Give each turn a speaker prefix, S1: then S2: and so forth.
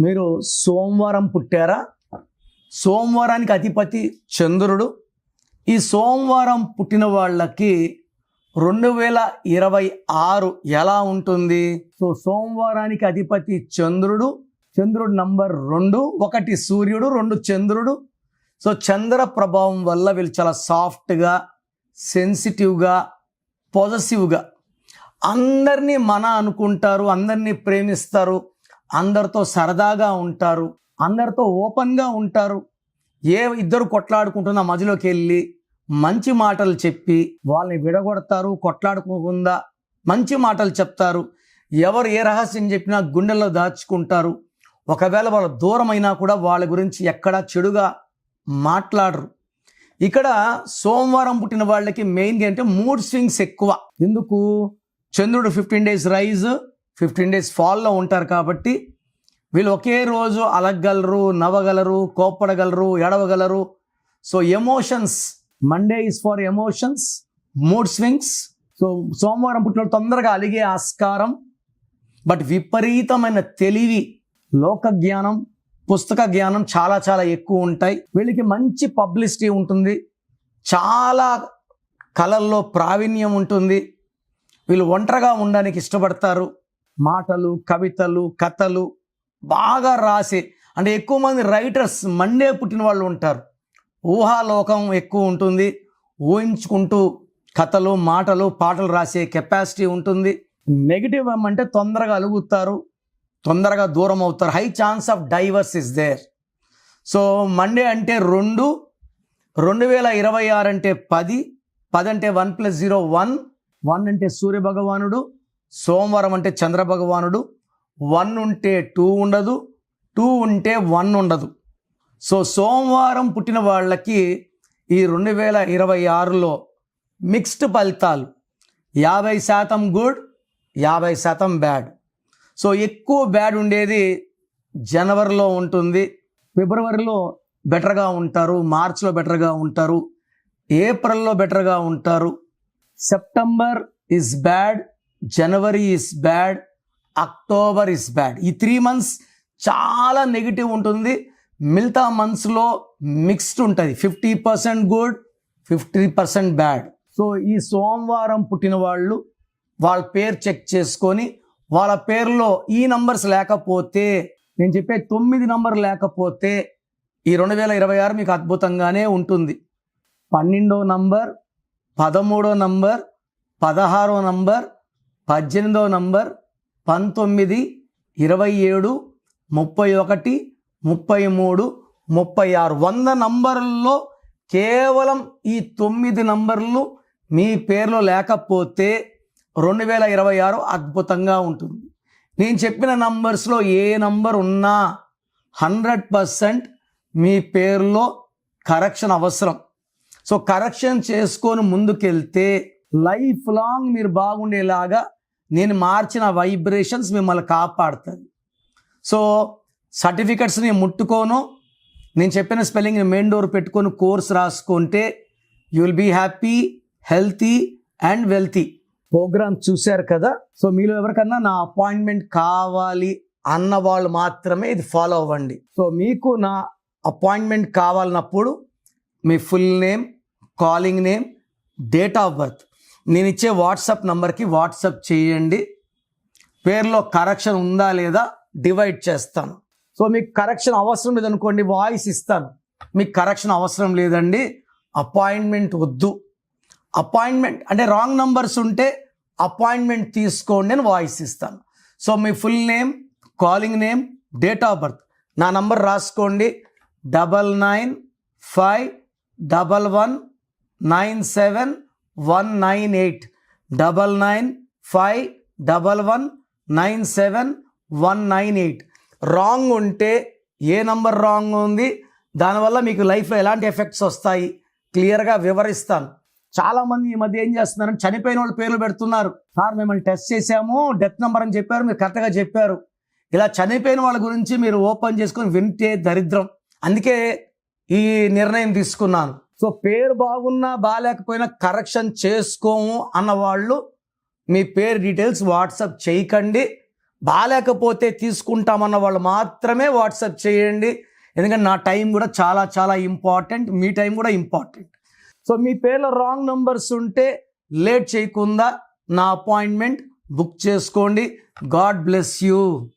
S1: మీరు సోమవారం పుట్టారా? సోమవారానికి అధిపతి చంద్రుడు. ఈ సోమవారం పుట్టిన వాళ్ళకి 2026 ఎలా ఉంటుంది? సో సోమవారానికి అధిపతి చంద్రుడు. చంద్రుడు నంబర్ 2, 1 సూర్యుడు, 2 చంద్రుడు. సో చంద్ర ప్రభావం వల్ల వీళ్ళు చాలా సాఫ్ట్గా, సెన్సిటివ్గా, పాజిటివ్గా, అందరినీ మన అనుకుంటారు, అందరినీ ప్రేమిస్తారు, అందరితో సరదాగా ఉంటారు, అందరితో ఓపెన్గా ఉంటారు. ఏ ఇద్దరు కొట్లాడుకుంటున్న మధ్యలోకి వెళ్ళి మంచి మాటలు చెప్పి వాళ్ళని విడగొడతారు. కొట్లాడుకోకుండా మంచి మాటలు చెప్తారు. ఎవరు ఏ రహస్యం చెప్పినా గుండెల్లో దాచుకుంటారు. ఒకవేళ వాళ్ళు దూరమైనా కూడా వాళ్ళ గురించి ఎక్కడా చెడుగా మాట్లాడరు. ఇక్కడ సోమవారం పుట్టిన వాళ్ళకి మెయిన్గా అంటే మూడ్ స్వింగ్స్ ఎక్కువ. ఎందుకు? చంద్రుడు 15 days రైజ్, 15 days ఫాల్లో ఉంటారు కాబట్టి వీళ్ళు ఒకే రోజు అలగగలరు, నవ్వగలరు, కోప్పడగలరు, ఎడవగలరు. So emotions, Monday is for emotions, mood swings. So సోమవారం పుట్టిన తొందరగా అలిగే ఆస్కారం, బట్ విపరీతమైన తెలివి, లోక జ్ఞానం, పుస్తక జ్ఞానం చాలా చాలా ఎక్కువ ఉంటాయి. వీళ్ళకి మంచి పబ్లిసిటీ ఉంటుంది, చాలా కళల్లో ప్రావీణ్యం ఉంటుంది. వీళ్ళు ఒంటరిగా ఉండడానికి ఇష్టపడతారు. మాటలు, కవితలు, కథలు బాగా రాసే, అంటే ఎక్కువ మంది రైటర్స్ మండే పుట్టిన వాళ్ళు ఉంటారు. ఊహాలోకం ఎక్కువ ఉంటుంది. ఊహించుకుంటూ కథలు, మాటలు, పాటలు రాసే కెపాసిటీ ఉంటుంది. నెగిటివ్ ఏమంటే తొందరగా అలుగుతారు, తొందరగా దూరం అవుతారు. High chance of divorce is there. So Monday అంటే 2, 2026 అంటే 10, 10 అంటే 1 + 0 1, 1 అంటే సూర్య భగవానుడు, సోమవారం అంటే చంద్ర భగవానుడు. 1 ఉంటే 2 ఉండదు, 2 ఉంటే 1 ఉండదు. సో సోమవారం పుట్టిన వాళ్ళకి ఈ 2026లో మిక్స్డ్ ఫలితాలు. 50% గుడ్, 50% బ్యాడ్. సో ఎక్కువ బ్యాడ్ ఉండేది జనవరిలో ఉంటుంది, ఫిబ్రవరిలో బెటర్గా ఉంటారు, మార్చిలో బెటర్గా ఉంటారు, ఏప్రిల్లో బెటర్గా ఉంటారు. September is bad, January is bad, October is bad. ఈ 3 months చాలా నెగిటివ్ ఉంటుంది. మిగతా మంత్స్లో మిక్స్డ్ ఉంటుంది, 50% గుడ్, 50% బ్యాడ్. సో ఈ సోమవారం పుట్టిన వాళ్ళు వాళ్ళ పేరు చెక్ చేసుకొని, వాళ్ళ పేరులో ఈ నంబర్స్ లేకపోతే, నేను చెప్పే 9 నంబర్ లేకపోతే ఈ 2026 మీకు అద్భుతంగానే ఉంటుంది. 12వ నంబర్, 13వ నంబర్, 16వ నంబర్, 18వ నంబర్, 19, 27, 31, 33, 36, 100 నంబర్లలో కేవలం ఈ 9 నంబర్లు మీ పేరులో లేకపోతే 2026 అద్భుతంగా ఉంటుంది. నేను చెప్పిన నంబర్స్లో ఏ నంబర్ ఉన్నా 100% మీ పేరులో కరెక్షన్ అవసరం. సో కరెక్షన్ చేసుకొని ముందుకెళ్తే లైఫ్ లాంగ్ మీరు బాగుండేలాగా నేను మార్చిన వైబ్రేషన్స్ మిమ్మల్ని కాపాడుతుంది. సో సర్టిఫికెట్స్ని ముట్టుకోను, నేను చెప్పిన స్పెల్లింగ్ మెయిన్ డోర్ పెట్టుకొని కోర్స్ రాసుకుంటే you will be happy, healthy and wealthy. Programme చూశారు కదా. సో మీలో ఎవరికన్నా నా అపాయింట్మెంట్ కావాలి అన్న వాళ్ళు మాత్రమే ఇది ఫాలో అవ్వండి. సో మీకు నా అపాయింట్మెంట్ కావాలన్నప్పుడు మీ full name, calling name, date of birth నేను ఇచ్చే వాట్సాప్ నంబర్కి వాట్సాప్ చేయండి. పేరులో కరెక్షన్ ఉందా లేదా డివైడ్ చేస్తాను. సో మీకు కరెక్షన్ అవసరం లేదనుకోండి, వాయిస్ ఇస్తాను. మీకు కరెక్షన్ అవసరం లేదండి, అపాయింట్మెంట్ వద్దు. అపాయింట్మెంట్ అంటే రాంగ్ నంబర్స్ ఉంటే అపాయింట్మెంట్ తీసుకోండి అని వాయిస్ ఇస్తాను. So me full name, calling name, date of birth నా నంబర్ రాసుకోండి. 9951197198, 9951197198. రాంగ్ ఉంటే ఏ నంబర్ రాంగ్ ఉంది, దానివల్ల మీకు లైఫ్లో ఎలాంటి ఎఫెక్ట్స్ వస్తాయి క్లియర్గా వివరిస్తాను. చాలామంది ఈ మధ్య ఏం చేస్తున్నారంటే చనిపోయిన వాళ్ళ పేర్లు పెడుతున్నారు. సార్ మిమ్మల్ని టెస్ట్ చేశాము, డెత్ నెంబర్ అని చెప్పారు, మీరు కరెక్ట్గా చెప్పారు. ఇలా చనిపోయిన వాళ్ళ గురించి మీరు ఓపెన్ చేసుకొని వింటే దరిద్రం. అందుకే ఈ నిర్ణయం తీసుకున్నాను. సో పేరు బాగున్నా బాగాలేకపోయినా కరెక్షన్ చేసుకోము అన్న వాళ్ళు మీ పేరు డీటెయిల్స్ వాట్సాప్ చేయకండి. బాగాలేకపోతే తీసుకుంటామన్న వాళ్ళు మాత్రమే వాట్సాప్ చేయండి. ఎందుకంటే నా టైం కూడా చాలా చాలా ఇంపార్టెంట్, మీ టైం కూడా ఇంపార్టెంట్. సో మీ పేర్లో రాంగ్ నంబర్స్ ఉంటే లేట్ చేయకుండా నా అపాయింట్మెంట్ బుక్ చేసుకోండి. God bless you.